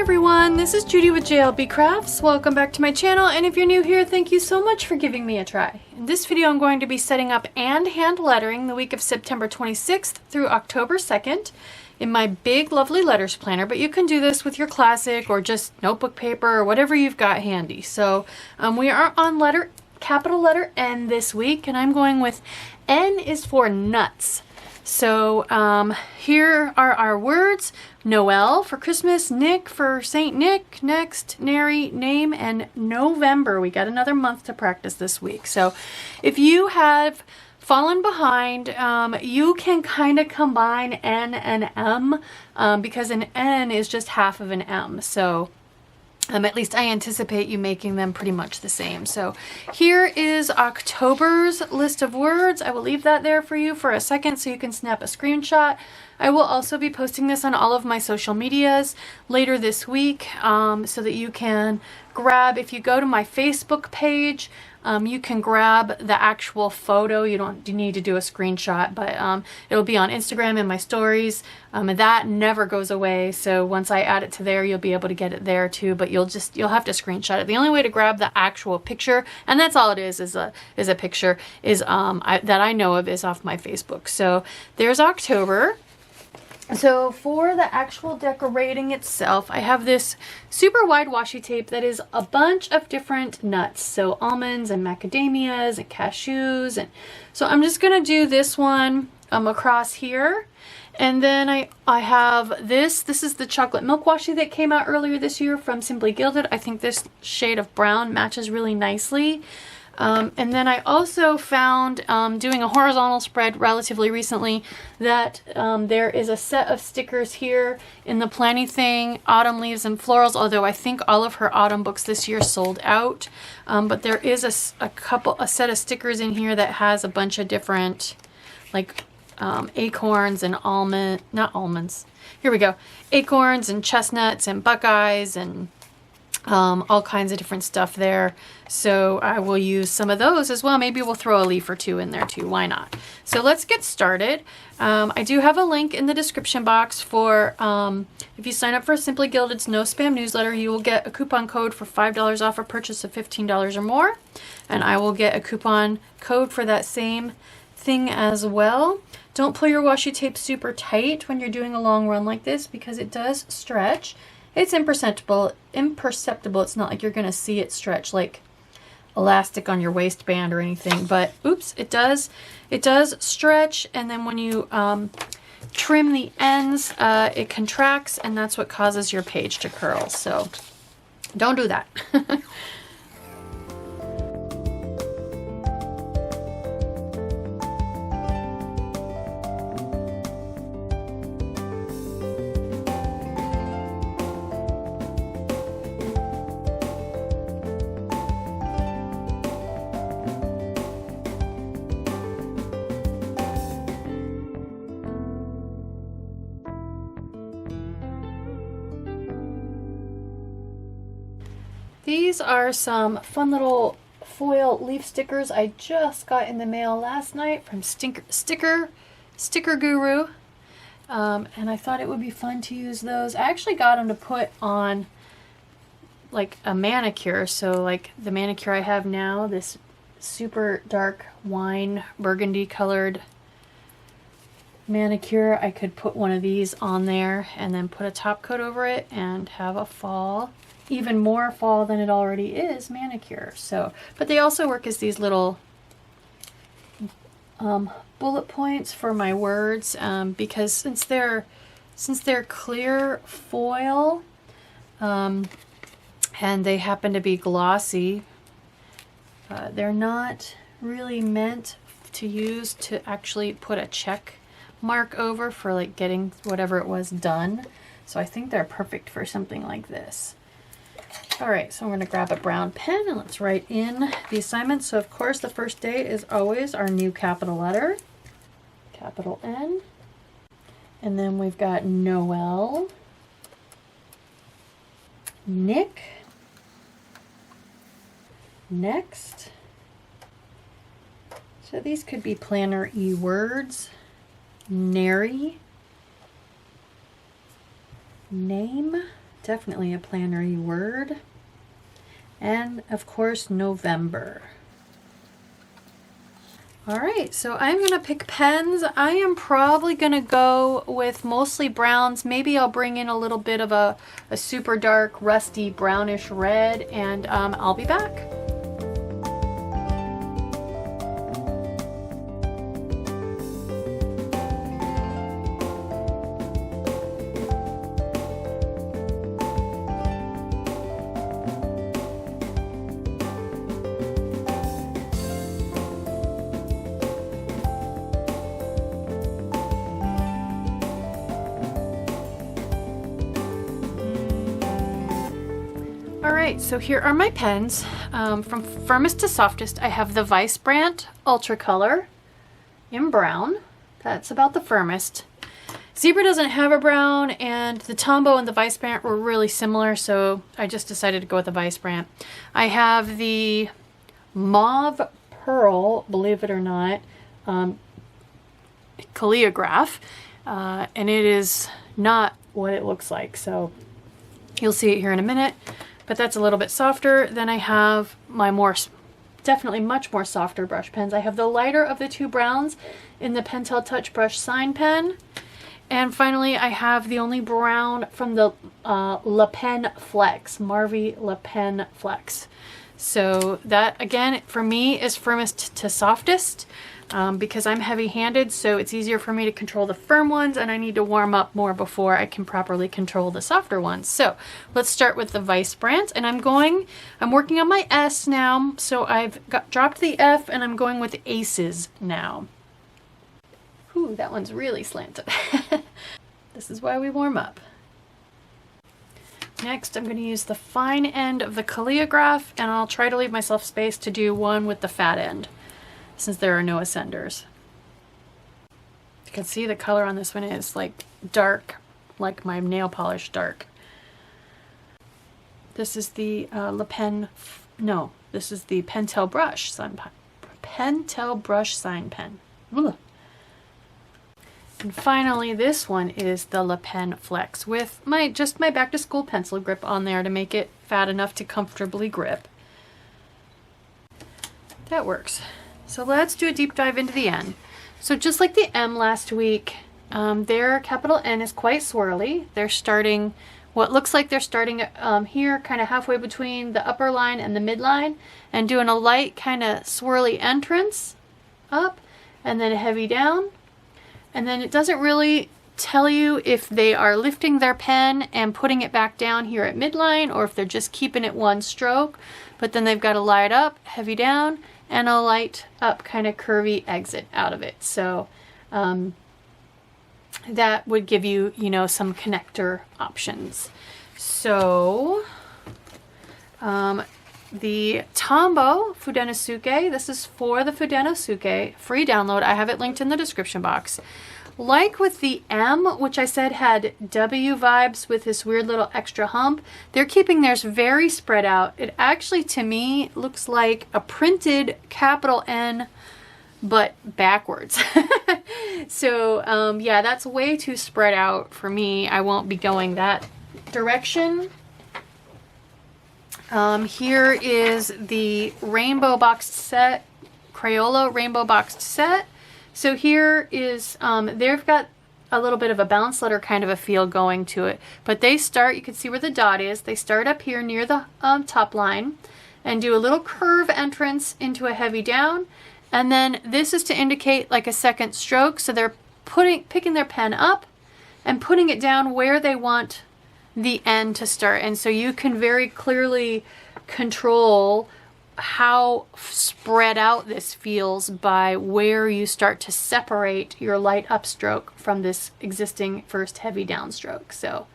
everyone, this is Judi with JLBCrafts. Welcome back to my channel, and if you're new here, thank you so much for giving me a try. In this video, I'm going to be setting up and hand lettering the week of September 26th through October 2nd in my big lovely letters planner, but you can do this with your classic or just notebook paper or whatever you've got handy. So we are on capital letter N this week, and I'm going with N is for nuts. So here are our words: Noel for Christmas, Nick for Saint Nick, next, nary, name, and November. We got another month to practice this week. So if you have fallen behind, you can kind of combine N and M because an N is just half of an M. So at least I anticipate you making them pretty much the same. So here is October's list of words. I will leave that there for you for a second so you can snap a screenshot. I will also be posting this on all of my social medias later this week so that you can grab, if you go to my Facebook page, you can grab the actual photo. You don't need to do a screenshot, but it'll be on Instagram and my stories, and that never goes away. So once I add it to there, you'll be able to get it there too, but you'll have to screenshot it. The only way to grab the actual picture, and that's all it is a picture, is that I know of, is off my Facebook. So there's October. So for the actual decorating itself, I have this super wide washi tape that is a bunch of different nuts. So almonds and macadamias and cashews. And so I'm just going to do this one across here. And then I have this. This is the chocolate milk washi that came out earlier this year from Simply Gilded. I think this shade of brown matches really nicely. And then I also found, doing a horizontal spread relatively recently, that there is a set of stickers here in the Planything Autumn Leaves and Florals, although I think all of her autumn books this year sold out. But there is a set of stickers in here that has a bunch of different, like, acorns and here we go, acorns and chestnuts and buckeyes and all kinds of different stuff there. So I will use some of those as well. Maybe we'll throw a leaf or two in there too. Why not? So let's get started. I do have a link in the description box for if you sign up for Simply Gilded's No Spam newsletter, you will get a coupon code for $5 off a purchase of $15 or more. And I will get a coupon code for that same thing as well. Don't pull your washi tape super tight when you're doing a long run like this because it does stretch. It's imperceptible. It's not like you're going to see it stretch like elastic on your waistband or anything, but oops, it does stretch, and then when you trim the ends, it contracts, and that's what causes your page to curl. So don't do that. These are some fun little foil leaf stickers I just got in the mail last night from Sticker Guru. And I thought it would be fun to use those. I actually got them to put on like a manicure. So like the manicure I have now, this super dark wine burgundy colored manicure, I could put one of these on there and then put a top coat over it and have a fall, even more fall than it already is, manicure. So, but they also work as these little bullet points for my words, because since they're clear foil and they happen to be glossy, they're not really meant to use to actually put a check mark over for like getting whatever it was done. So I think they're perfect for something like this. All right, so I'm going to grab a brown pen and let's write in the assignment. So of course the first day is always our new capital letter, capital N. And then we've got Noel, Nick, next. So these could be planner E words. Nary, name, Definitely a planner-y word. And of course, November. All right, so I'm gonna pick pens. I am probably gonna go with mostly browns. Maybe I'll bring in a little bit of a super dark, rusty, brownish red, and I'll be back. Alright, so here are my pens. From firmest to softest, I have the Weissbrand Ultra Color in brown. That's about the firmest. Zebra doesn't have a brown, and the Tombow and the Weissbrand were really similar, so I just decided to go with the Weissbrand. I have the Mauve Pearl, believe it or not, Calligraph, and it is not what it looks like, so you'll see it here in a minute. But that's a little bit softer. Then I have my definitely much more softer brush pens. I have the lighter of the two browns in the Pentel Touch Brush Sign Pen. And finally, I have the only brown from the Le Pen Flex, Marvy Le Pen Flex. So that, again, for me, is firmest to softest. Because I'm heavy-handed, so it's easier for me to control the firm ones, and I need to warm up more before I can properly control the softer ones. So let's start with the Weissbrand, and I'm working on my S now, so I've dropped the F, and I'm going with Aces now. Ooh, that one's really slanted. This is why we warm up. Next, I'm going to use the fine end of the Calligraph, and I'll try to leave myself space to do one with the fat end, since there are no ascenders. You can see the color on this one is like dark, like my nail polish dark. This is the this is the Pentel Brush Sign Pen. Pentel Brush Sign Pen. Ugh. And finally, this one is the Le Pen Flex with just my back to school pencil grip on there to make it fat enough to comfortably grip. That works. So let's do a deep dive into the N. So just like the M last week, their capital N is quite swirly. They're starting, what looks like they're starting here, kind of halfway between the upper line and the midline, and doing a light kind of swirly entrance up, and then a heavy down. And then it doesn't really tell you if they are lifting their pen and putting it back down here at midline, or if they're just keeping it one stroke. But then they've got a light up, heavy down, and a light up kind of curvy exit out of it. So that would give you, some connector options. So the Tombow Fudenosuke, this is for the Fudenosuke, free download. I have it linked in the description box. Like with the M, which I said had W vibes with this weird little extra hump, they're keeping theirs very spread out. It actually, to me, looks like a printed capital N, but backwards. So, yeah, that's way too spread out for me. I won't be going that direction. Here is the rainbow boxed set, Crayola rainbow boxed set. So here is, they've got a little bit of a bounce letter kind of a feel going to it. But they start, you can see where the dot is, they start up here near the top line and do a little curve entrance into a heavy down. And then this is to indicate like a second stroke. So they're picking their pen up and putting it down where they want the end to start. And so you can very clearly control how spread out this feels by where you start to separate your light upstroke from this existing first heavy downstroke. So,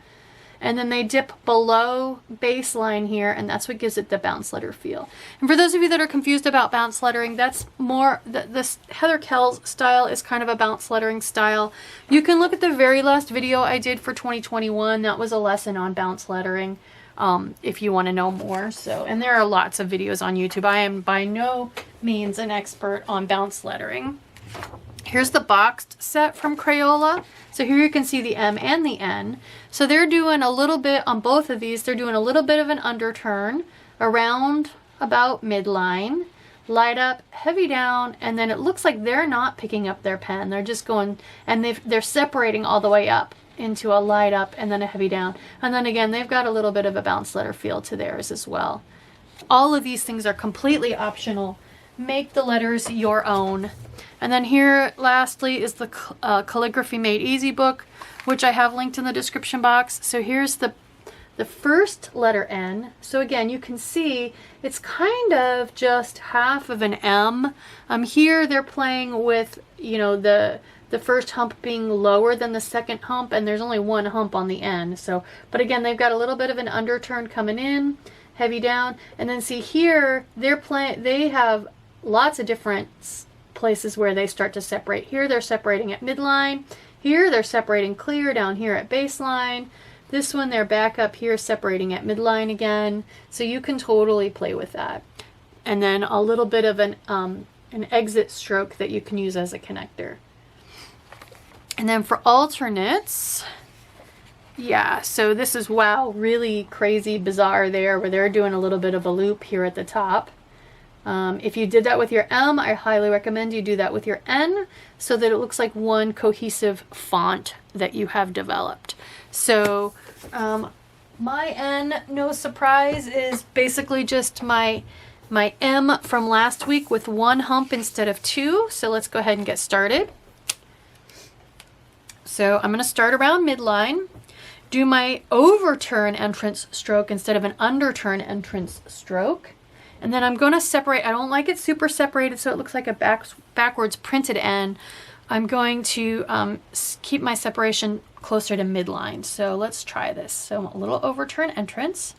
and then they dip below baseline here, and that's what gives it the bounce letter feel. And for those of you that are confused about bounce lettering, that's more, this Heather Kell's style is kind of a bounce lettering style. You can look at the very last video I did for 2021. That was a lesson on bounce lettering. If you want to know more. So, and there are lots of videos on YouTube. I am by no means an expert on bounce lettering. Here's the boxed set from Crayola. So here you can see the M and the N. So they're doing a little bit on both of these. They're doing a little bit of an underturn around about midline, light up, heavy down, and then it looks like they're not picking up their pen. They're just going, and they're separating all the way up into a light up and then a heavy down. And then again, they've got a little bit of a bounce letter feel to theirs as well. All of these things are completely optional. Make the letters your own. And then here lastly is the Calligraphy Made Easy book, which I have linked in the description box. So here's the first letter N. So again, you can see it's kind of just half of an M. Here they're playing with, you know, the first hump being lower than the second hump, and there's only one hump on the end. So, but again, they've got a little bit of an underturn coming in, heavy down, and then see here they have lots of different places where they start to separate. Here they're separating at midline. Here they're separating clear down here at baseline. This one they're back up here separating at midline again. So you can totally play with that. And then a little bit of an exit stroke that you can use as a connector. And then for alternates, yeah, so this is, wow, really crazy, bizarre there, where they're doing a little bit of a loop here at the top. If you did that with your M, I highly recommend you do that with your N so that it looks like one cohesive font that you have developed. So my N, no surprise, is basically just my M from last week with one hump instead of two. So let's go ahead and get started. So I'm going to start around midline, do my overturn entrance stroke instead of an underturn entrance stroke. And then I'm going to separate. I don't like it super separated so it looks like a backwards printed N. I'm going to keep my separation closer to midline. So let's try this. So a little overturn entrance.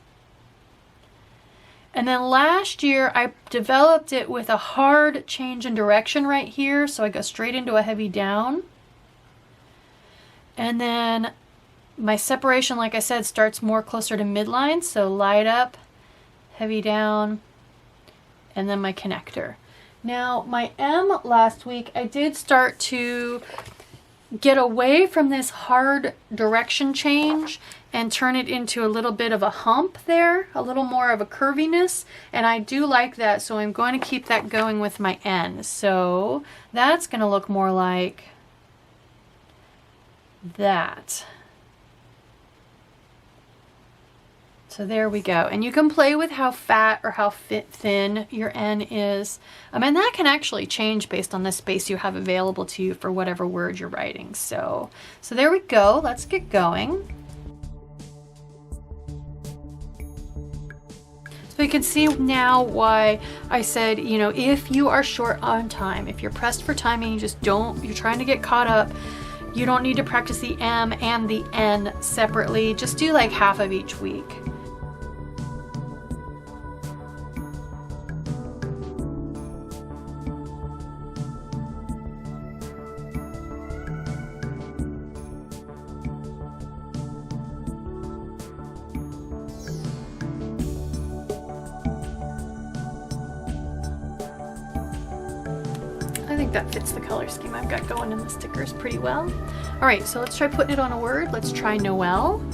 And then last year I developed it with a hard change in direction right here. So I go straight into a heavy down. And then my separation, like I said, starts more closer to midline. So light up, heavy down, and then my connector. Now my M last week, I did start to get away from this hard direction change and turn it into a little bit of a hump there, a little more of a curviness, and I do like that, so I'm going to keep that going with my N. So that's going to look more like that. So there we go. And you can play with how fat or how thin your N is. And that can actually change based on the space you have available to you for whatever word you're writing. So there we go. Let's get going. So you can see now why I said, you know, if you are short on time, if you're pressed for time and you're trying to get caught up, you don't need to practice the M and the N separately. Just do like half of each week. I think that fits the color scheme I've got going in the stickers pretty well. All right, so let's try putting it on a word. Let's try Noel.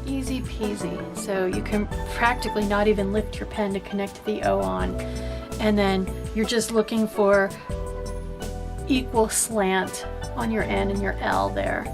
Easy peasy. So you can practically not even lift your pen to connect the O on. And then you're just looking for equal slant on your N and your L there.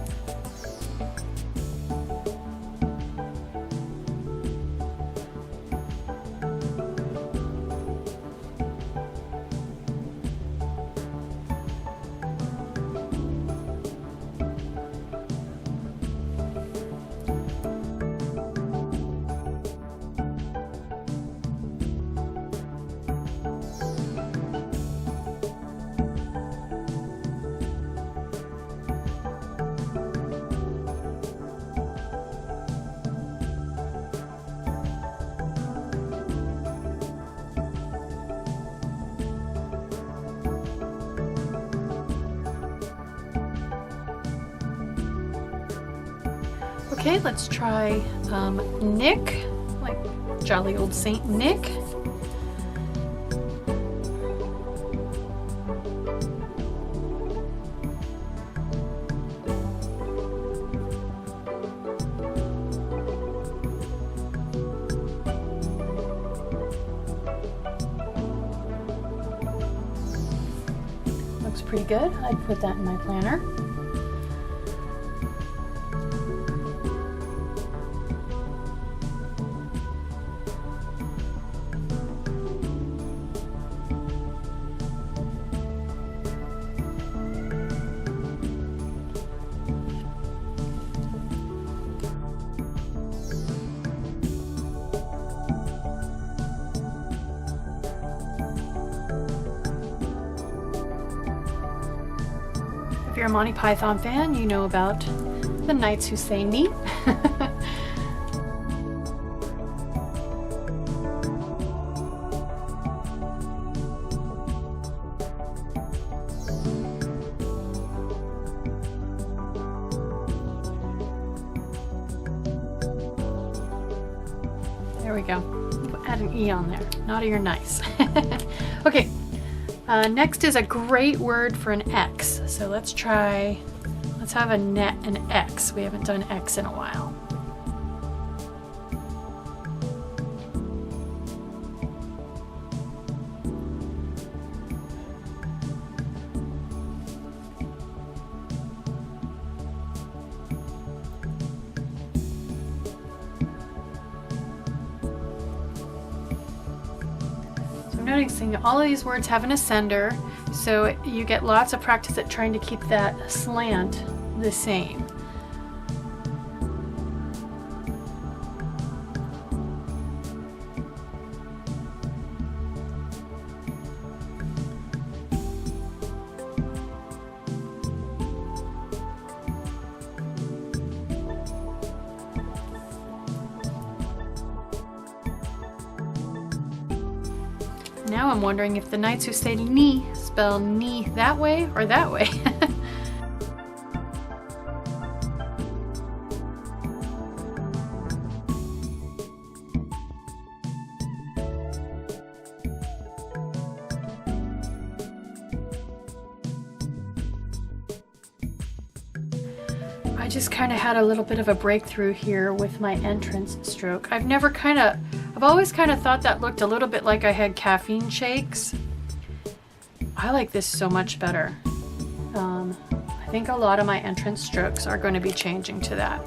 Okay, let's try Nick, like jolly old Saint Nick. Looks pretty good. I'd put that in my planner. If you're a Monty Python fan, you know about the knights who say "ni." There we go. Add an E on there. Naughty or nice. Okay. Next is a great word for an X. So let's have an X. We haven't done X in a while. Noticing all of these words have an ascender, so you get lots of practice at trying to keep that slant the same. Now I'm wondering if the knights who say "ni" spell "ni" that way or that way. I just kind of had a little bit of a breakthrough here with my entrance stroke. I've always kind of thought that looked a little bit like I had caffeine shakes. I like this so much better. I think a lot of my entrance strokes are going to be changing to that.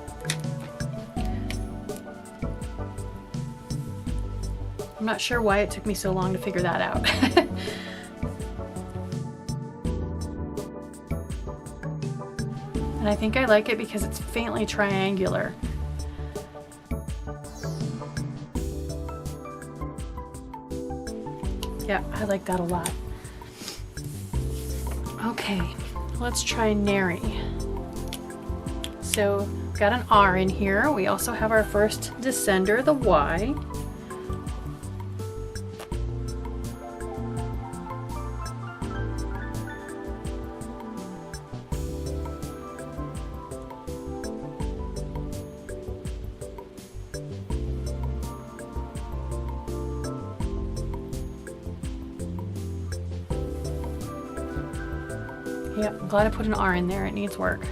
I'm not sure why it took me so long to figure that out. And I think I like it because it's faintly triangular. Yeah, I like that a lot. Okay, let's try nary. So, got an R in here. We also have our first descender, the Y. Yep, I'm glad I put an R in there. It needs work.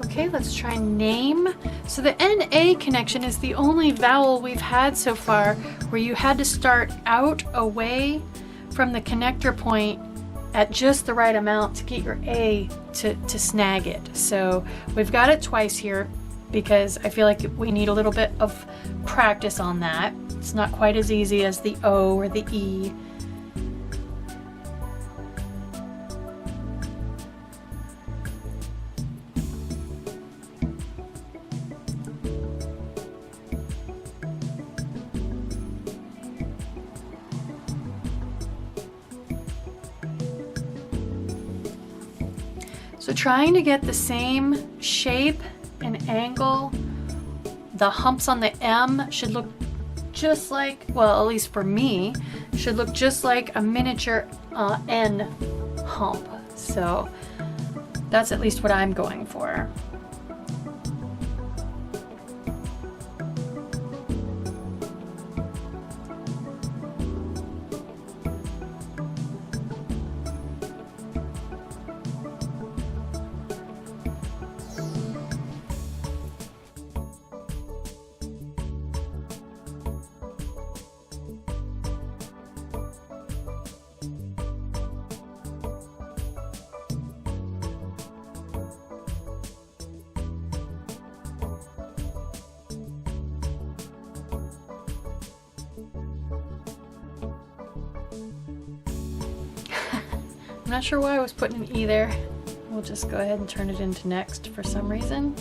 Okay, let's try name. So the NA connection is the only vowel we've had so far where you had to start out away from the connector point at just the right amount to get your A to snag it. So we've got it twice here because I feel like we need a little bit of practice on that. It's not quite as easy as the O or the E. So trying to get the same shape and angle, the humps on the M should look just like, well, at least for me, should look just like a miniature N hump. So that's at least what I'm going for. I'm not sure why I was putting an E there. We'll just go ahead and turn it into next for some reason.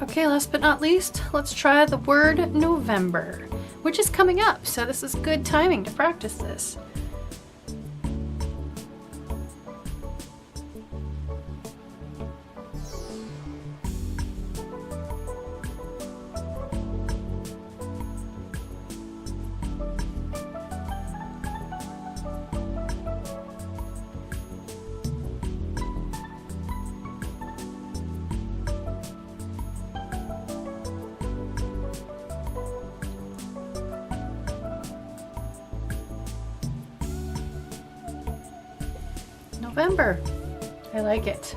Okay, last but not least, let's try the word November, which is coming up, so this is good timing to practice this. November. I like it.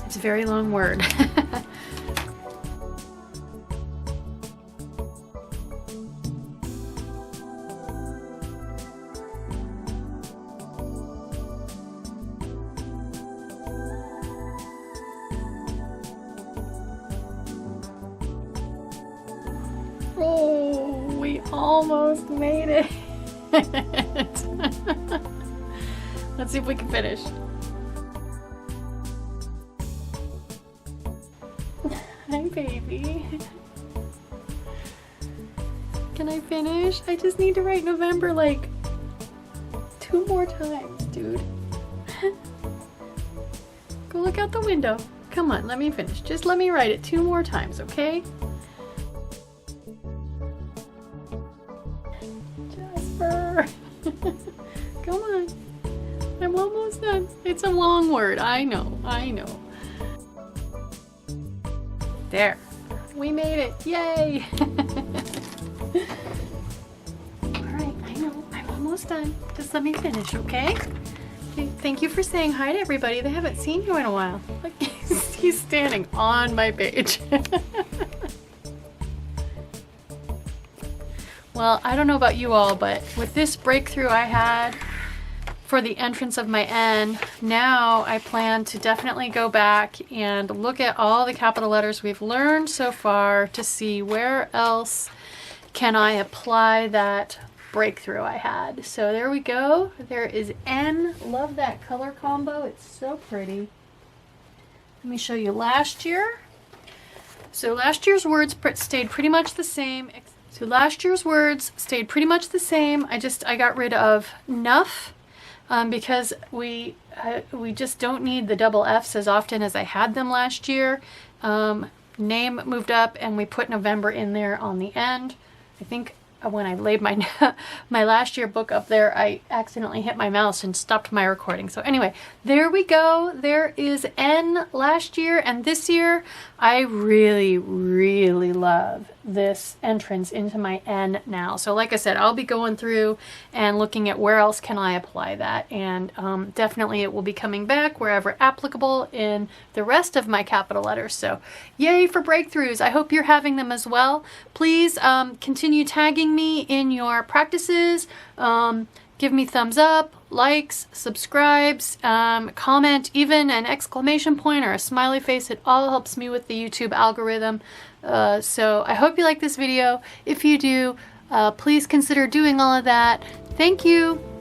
It's a very long word. Oh, we almost made it. Let's see if we can finish. Hi, baby. Can I finish? I just need to write November like 2 more times, dude. Go look out the window. Come on, let me finish. Just let me write it 2 more times, okay? Jasper. Come on. I'm almost done. It's a long word. I know. I know. There. We made it. Yay. Alright, I know. I'm almost done. Just let me finish, okay? Thank you for saying hi to everybody. They haven't seen you in a while. Look, he's standing on my page. Well, I don't know about you all, but with this breakthrough I had for the entrance of my N, now I plan to definitely go back and look at all the capital letters we've learned so far to see where else can I apply that breakthrough I had. So there we go. There is N. Love that color combo. It's so pretty. Let me show you last year. So last year's words stayed pretty much the same. I got rid of nuff. Because we just don't need the double F's as often as I had them last year. Name moved up and we put November in there on the end. I think when I laid my my last year book up there, I accidentally hit my mouse and stopped my recording. So anyway, there we go. There is N last year, and this year I really, really love this entrance into my N now. So like I said, I'll be going through and looking at where else can I apply that, and definitely it will be coming back wherever applicable in the rest of my capital letters. So yay for breakthroughs. I hope you're having them as well. Please continue tagging me in your practices. Give me thumbs up, likes, subscribes, comment, even an exclamation point or a smiley face. It all helps me with the YouTube algorithm. So I hope you like this video. If you do, please consider doing all of that. Thank you.